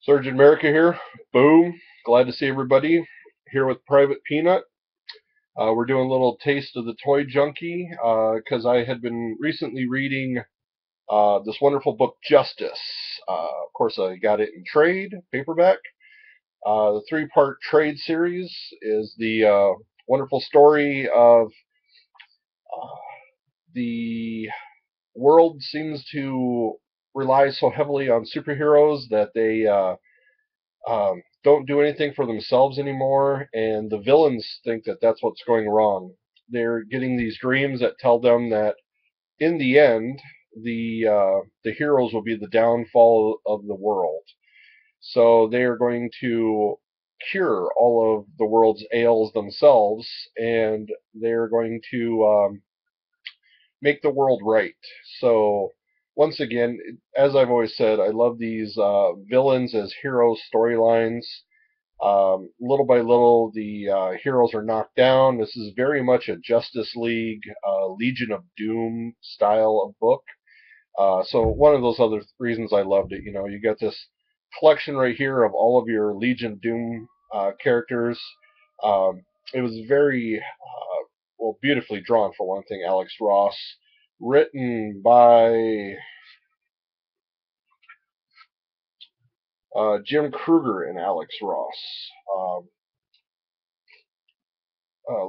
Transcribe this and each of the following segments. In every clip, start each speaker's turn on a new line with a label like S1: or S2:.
S1: Surgeon America here. Boom. Glad to see everybody here with Private Peanut. We're doing a little taste of the toy junkie because I had been recently reading this wonderful book, Justice. Of course, I got it in trade, paperback. The three-part trade series is the wonderful story of uh, the world seems to rely so heavily on superheroes that they don't do anything for themselves anymore, and the villains think that that's what's going wrong. They're getting these dreams that tell them that in the end, the heroes will be the downfall of the world. So they are going to cure all of the world's ails themselves, and they're going to make the world right. So once again, as I've always said, I love these villains as heroes storylines. Little by little, the heroes are knocked down. This is very much a Justice League, Legion of Doom style of book. So one of those other reasons I loved it, you got this collection right here of all of your Legion of Doom characters. It was very well, beautifully drawn for one thing. Alex Ross, written by Jim Kruger and Alex Ross.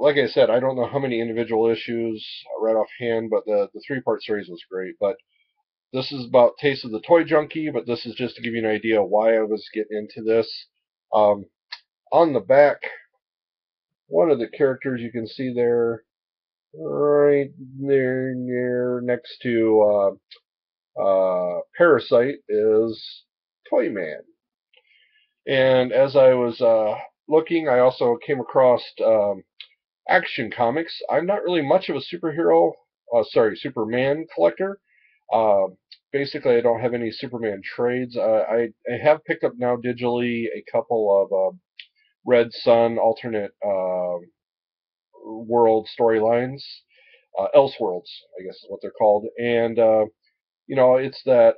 S1: Like I said, I don't know how many individual issues right offhand, but the three-part series was great. But this is about Taste of the Toy Junkie, but this is just to give you an idea why I was getting into this. Um, on the back, one of the characters you can see there, right there near next to Parasite, is Toyman. And as I was looking, I also came across Action Comics. I'm not really much of a Superman collector. Uh, Basically, I don't have any Superman trades. I have picked up now digitally a couple of Red Sun alternate world storylines, Elseworlds, I guess is what they're called. And it's that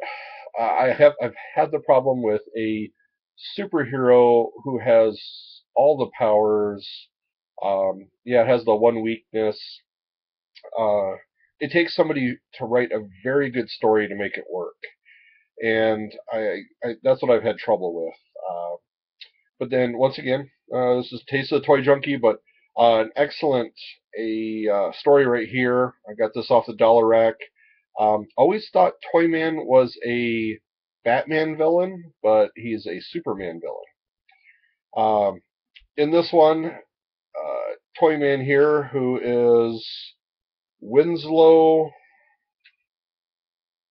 S1: I've had the problem with a superhero who has all the powers. Yeah, it has the one weakness. Uh, it takes somebody to write a very good story to make it work, and that's what I've had trouble with. But then once again, this is Taste of the Toy Junkie, but an excellent story right here. I got this off the dollar rack. Always thought Toyman was a Batman villain, but he's a Superman villain. In this one, Toyman here, who is Winslow.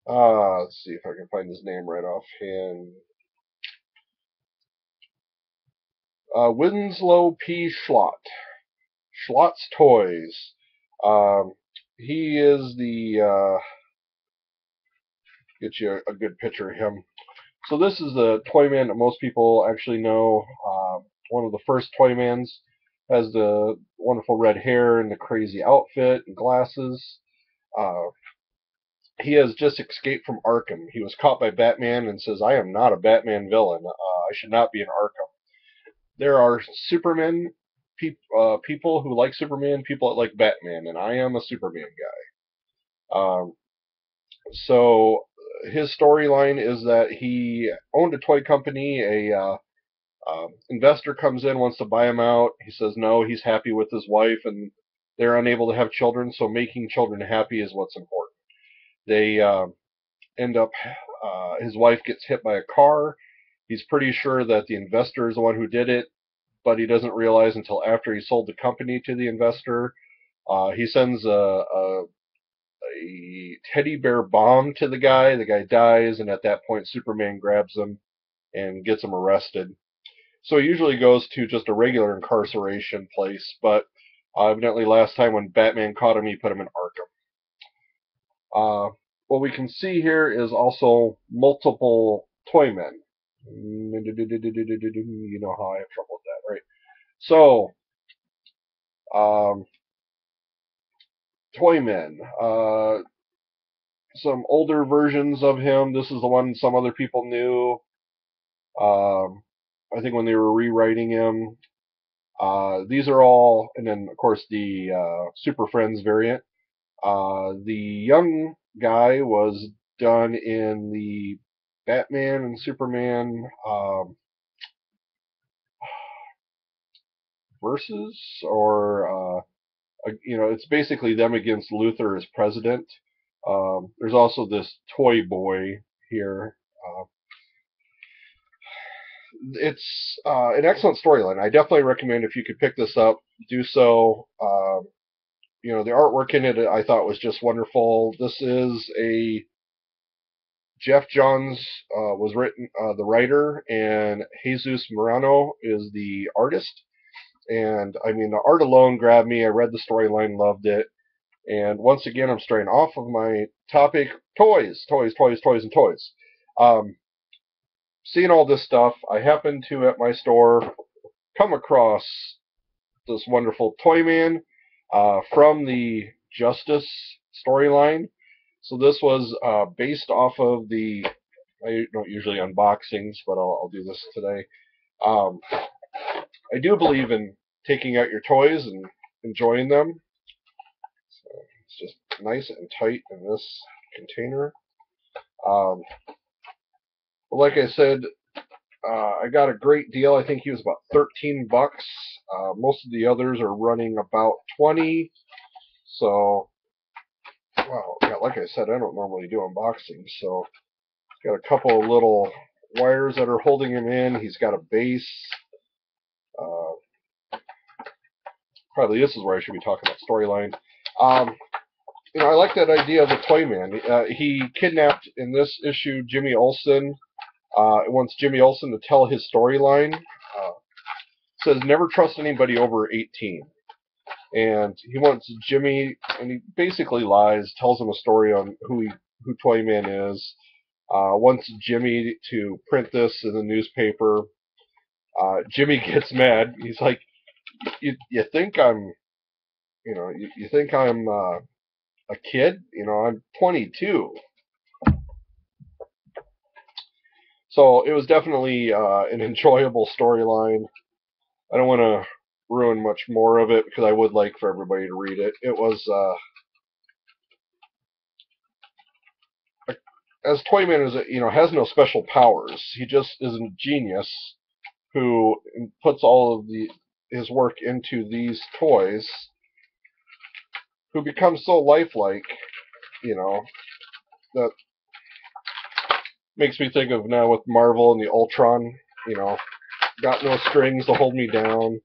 S1: Let's see if I can find his name right offhand. Winslow P. Schlott. Schlott's Toys. Um, he is get you a good picture of him. So this is the Toyman that most people actually know. One of the first Toymans has the wonderful red hair and the crazy outfit and glasses. Uh, he has just escaped from Arkham. He was caught by Batman and says, "I am not a Batman villain. I should not be in Arkham." There are Superman people who like Superman, people that like Batman, and I am a Superman guy. So his storyline is that he owned a toy company. A investor comes in, wants to buy him out. He says no, he's happy with his wife, and they're unable to have children. So making children happy is what's important. They end up. His wife gets hit by a car. He's pretty sure that the investor is the one who did it, but he doesn't realize until after he sold the company to the investor. He sends a teddy bear bomb to the guy. The guy dies, and at that point, Superman grabs him and gets him arrested. So he usually goes to just a regular incarceration place, but evidently last time when Batman caught him, he put him in Arkham. What we can see here is also multiple Toymen. You know how I have trouble with that, right? So, Toymen. Some older versions of him. This is the one some other people knew. I think when they were rewriting him, these are all, and then of course the Super Friends variant. The young guy was done in the Batman and Superman versus, or it's basically them against Luthor as president. There's also this toy boy here. It's an excellent storyline. I definitely recommend if you could pick this up, do so. The artwork in it I thought was just wonderful. This is a Jeff Johns was written the writer, and Jesus Morano is the artist. And I mean, the art alone grabbed me. I read the storyline, loved it. And once again, I'm straying off of my topic: toys, toys, toys, toys, and toys. Seeing all this stuff, I happened to at my store come across this wonderful Toyman from the Justice storyline. So this was based off of the. I don't usually unboxings, but I'll do this today. I do believe in taking out your toys and enjoying them. So it's just nice and tight in this container. Like I said, I got a great deal. I think he was about $13. Most of the others are running about 20. So, well, yeah, like I said, I don't normally do unboxings. So, he's got a couple of little wires that are holding him in. He's got a base. Probably this is where I should be talking about storyline. I like that idea of the Toyman. He kidnapped in this issue Jimmy Olsen. Wants Jimmy Olsen to tell his storyline. Says never trust anybody over 18. And he wants Jimmy, and he basically lies, tells him a story on who Toyman is. Wants Jimmy to print this in the newspaper. Jimmy gets mad. He's like, you think I'm, you think I'm a kid? I'm 22. So it was definitely an enjoyable storyline. I don't want to ruin much more of it because I would like for everybody to read it. It was, as Toyman is, has no special powers. He just is a genius who puts all of his work into these toys, who becomes so lifelike, that makes me think of now with Marvel and the Ultron, got no strings to hold me down.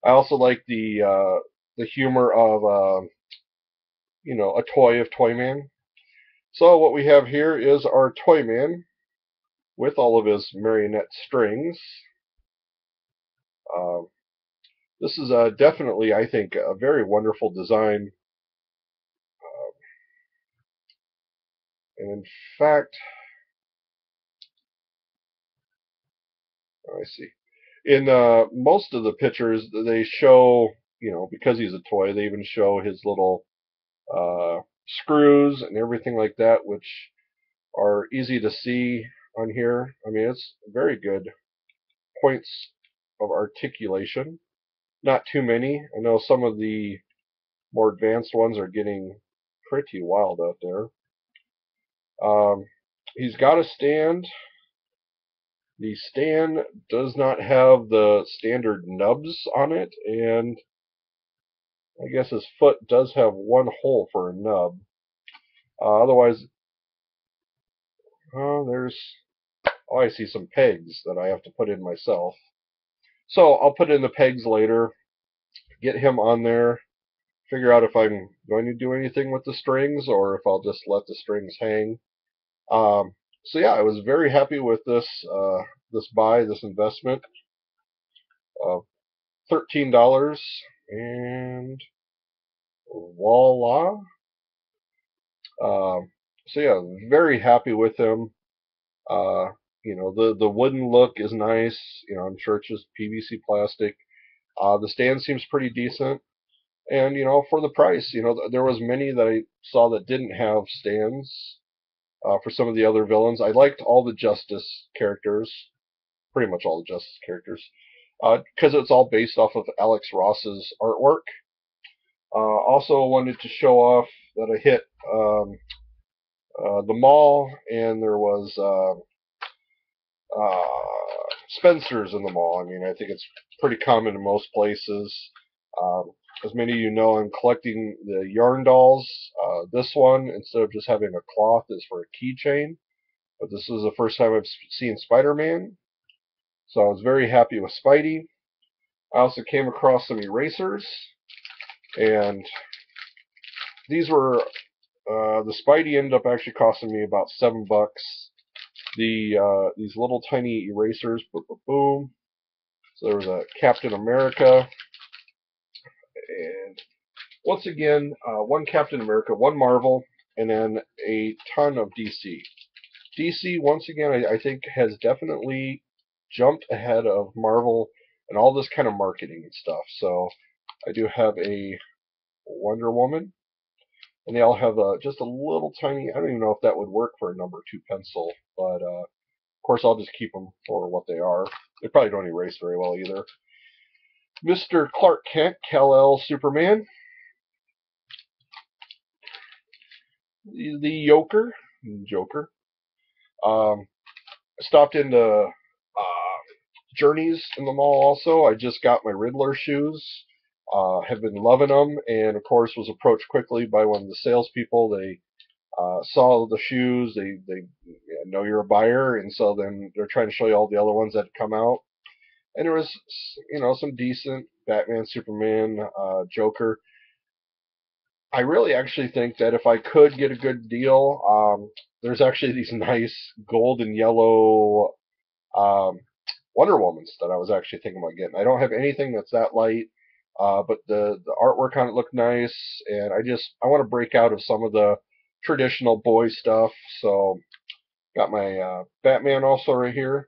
S1: I also like the humor of a toy of Toyman. So what we have here is our Toyman with all of his marionette strings. This is definitely, I think, a very wonderful design. And in fact, I see. In most of the pictures, they show, because he's a toy, they even show his little screws and everything like that, which are easy to see on here. I mean, it's very good points of articulation. Not too many. I know some of the more advanced ones are getting pretty wild out there. He's got a stand. The stand does not have the standard nubs on it, and I guess his foot does have one hole for a nub. Otherwise, I see some pegs that I have to put in myself. So I'll put in the pegs later, get him on there, figure out if I'm going to do anything with the strings or if I'll just let the strings hang. So yeah, I was very happy with this this investment of $13, and voila. So yeah, very happy with him. The wooden look is nice. I'm sure it's just PVC plastic. The stand seems pretty decent. And, for the price, there was many that I saw that didn't have stands for some of the other villains. I liked all the Justice characters. pretty much all the Justice characters, because it's all based off of Alex Ross's artwork. Also wanted to show off that I hit the mall, and there was Spencer's in the mall. I mean, I think it's pretty common in most places. Um, as many of you know, I'm collecting the yarn dolls. This one, instead of just having a cloth, is for a keychain. But this is the first time I've seen Spider-Man, so I was very happy with Spidey. I also came across some erasers, and these were the Spidey ended up actually costing me about $7. These little tiny erasers, boom. So there was a Captain America, and once again, one Captain America, one Marvel, and then a ton of DC. DC, once again, I think has definitely jumped ahead of Marvel and all this kind of marketing and stuff. So I do have a Wonder Woman, and they all have just a little tiny, I don't even know if that would work for a number 2 pencil, but of course I'll just keep them for what they are. They probably don't erase very well either. Mr. Clark Kent, Kal-El Superman, the Joker. I stopped into Journeys in the mall also. I just got my Riddler shoes. Have been loving them, and of course was approached quickly by one of the salespeople. They saw the shoes. They know you're a buyer, and so then they're trying to show you all the other ones that had come out. And there was, some decent Batman, Superman, Joker. I really actually think that if I could get a good deal, there's actually these nice gold and yellow Wonder Womans that I was actually thinking about getting. I don't have anything that's that light, but the artwork on it looked nice, and I want to break out of some of the traditional boy stuff. So got my Batman also right here.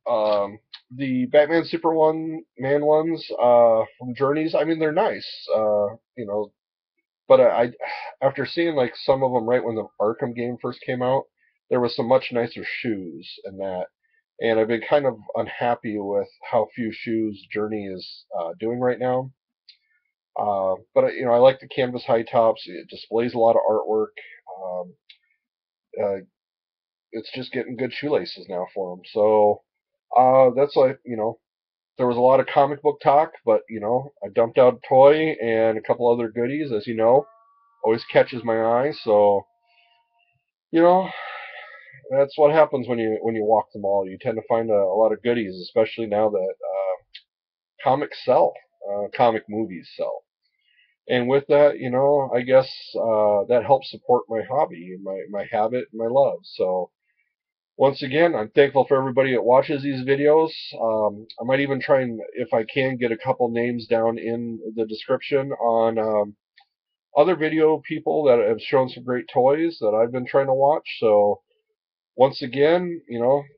S1: The Batman Superman ones from Journeys. I mean, they're nice. But after seeing like some of them right when the Arkham game first came out, there was some much nicer shoes in that, and I've been kind of unhappy with how few shoes Journey is doing right now. But I like the canvas high tops. It displays a lot of artwork. Um, uh, it's just getting good shoelaces now for them. So that's like there was a lot of comic book talk, but I dumped out a toy and a couple other goodies, as you know, always catches my eye. So you know that's what happens when you walk the mall. You tend to find a lot of goodies, especially now that comics sell, comic movies sell. And with that, I guess that helps support my hobby, my habit, my love. So once again, I'm thankful for everybody that watches these videos. I might even try and, if I can, get a couple names down in the description on other video people that have shown some great toys that I've been trying to watch. So once again,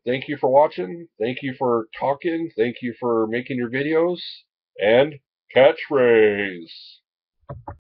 S1: thank you for watching. Thank you for talking. Thank you for making your videos. And catchphrase.